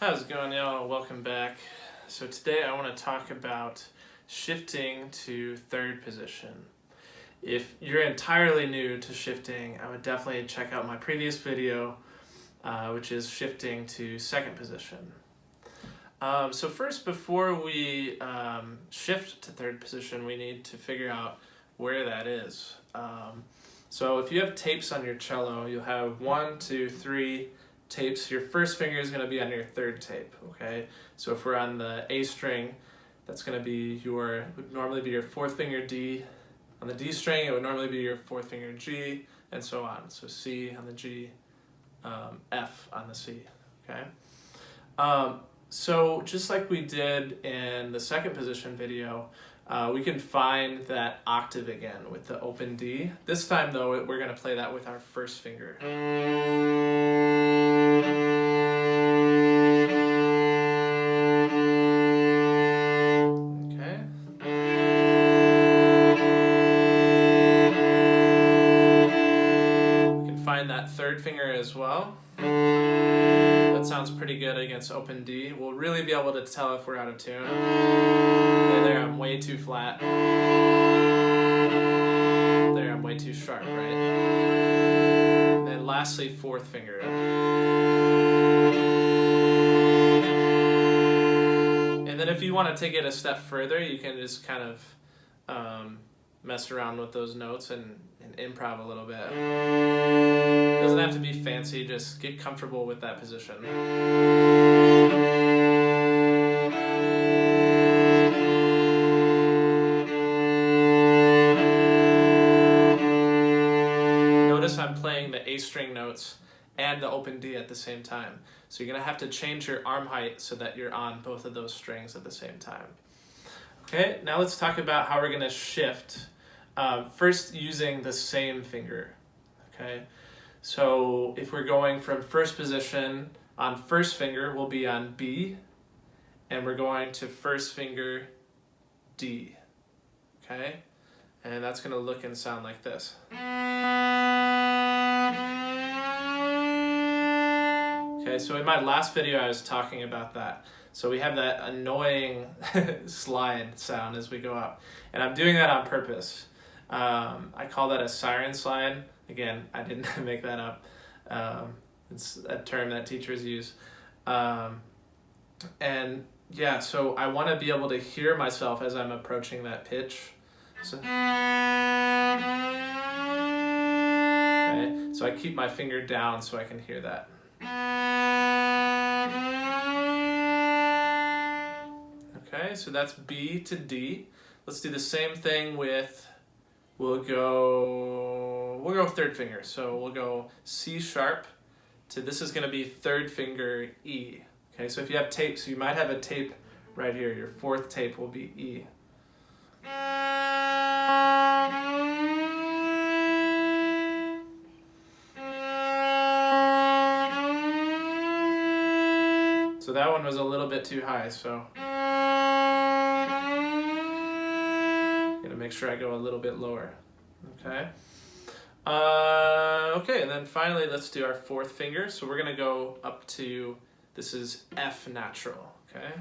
How's it going, y'all? Welcome back. So today I want to talk about shifting to third position. If you're entirely new to shifting, I would definitely check out my previous video, which is shifting to second position. So first, before we shift to third position, we need to figure out where that is. So if you have tapes on your cello, you'll have 1, 2, 3 tapes. Your first finger is going to be on your third tape, okay? So if we're on the A string, that's going to be would normally be your fourth finger D. On the D string, it would normally be your fourth finger G, and so on. So C on the G, F on the C, okay? So just like we did in the second position video, we can find that octave again with the open D. This time though, we're going to play that with our first finger. Okay. We can find that third finger as well. That sounds pretty good against open D. We'll really be able to tell if we're out of tune. Okay, there I'm way too flat. There I'm way too sharp, right? And then lastly, fourth finger. And then if you want to take it a step further, you can just kind of mess around with those notes and improv a little bit. It doesn't have to be fancy, just get comfortable with that position. Notice I'm playing the A string notes and the open D at the same time. So you're going to have to change your arm height so that you're on both of those strings at the same time. Okay, now let's talk about how we're going to shift. First, using the same finger. Okay, so if we're going from first position on first finger, we'll be on B, and we're going to first finger D. Okay, and that's going to look and sound like this. Okay, so in my last video I was talking about that. So we have that annoying slide sound as we go up. And I'm doing that on purpose. I call that a siren slide. Again, I didn't make that up. It's a term that teachers use. And yeah, so I want to be able to hear myself as I'm approaching that pitch. So, okay, so I keep my finger down so I can hear that. Okay, so that's B to D. Let's do the same thing with, we'll go third finger. So we'll go C sharp to, this is going to be third finger E. Okay, so if you have tapes, you might have a tape right here. Your fourth tape will be E. So that one was a little bit too high, so I'm gonna make sure I go a little bit lower. Okay. Okay, and then finally let's do our fourth finger. So we're gonna go up to, this is F natural, okay?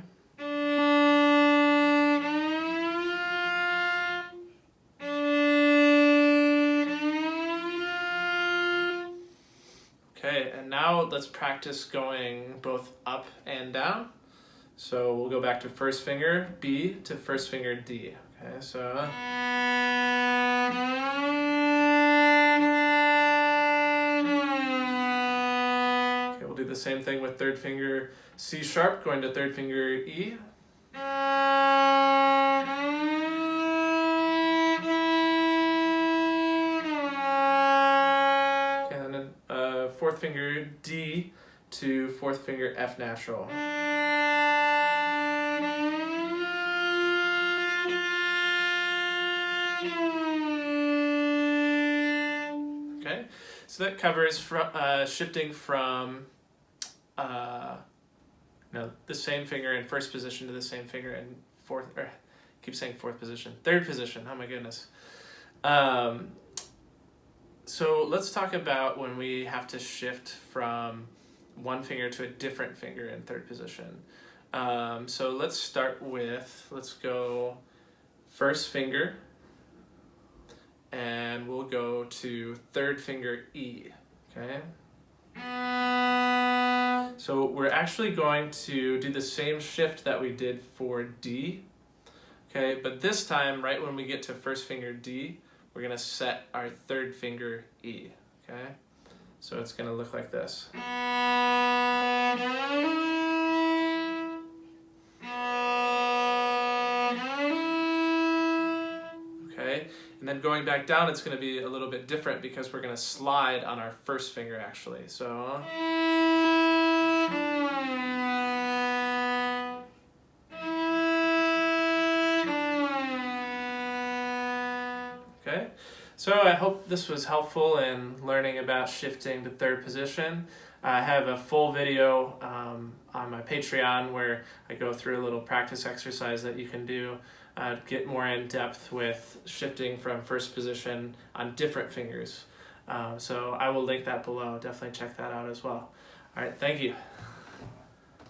Okay, and now let's practice going both up and down. So we'll go back to first finger B to first finger D. Okay, so okay, we'll do the same thing with third finger C sharp going to third finger E. Fourth finger D to fourth finger F natural. Okay, so that covers shifting from the same finger in first position to the same finger in fourth, or I keep saying fourth position, third position, oh my goodness. So let's talk about when we have to shift from one finger to a different finger in third position. So let's start with, let's go first finger, and we'll go to third finger E, okay? So we're actually going to do the same shift that we did for D, okay? But this time, right when we get to first finger D, we're gonna set our third finger E, okay? So it's gonna look like this. Okay, and then going back down, it's gonna be a little bit different because we're gonna slide on our first finger actually, so. Okay, so I hope this was helpful in learning about shifting to third position. I have a full video on my Patreon where I go through a little practice exercise that you can do, get more in depth with shifting from first position on different fingers. So I will link that below. Definitely check that out as well. All right, thank you.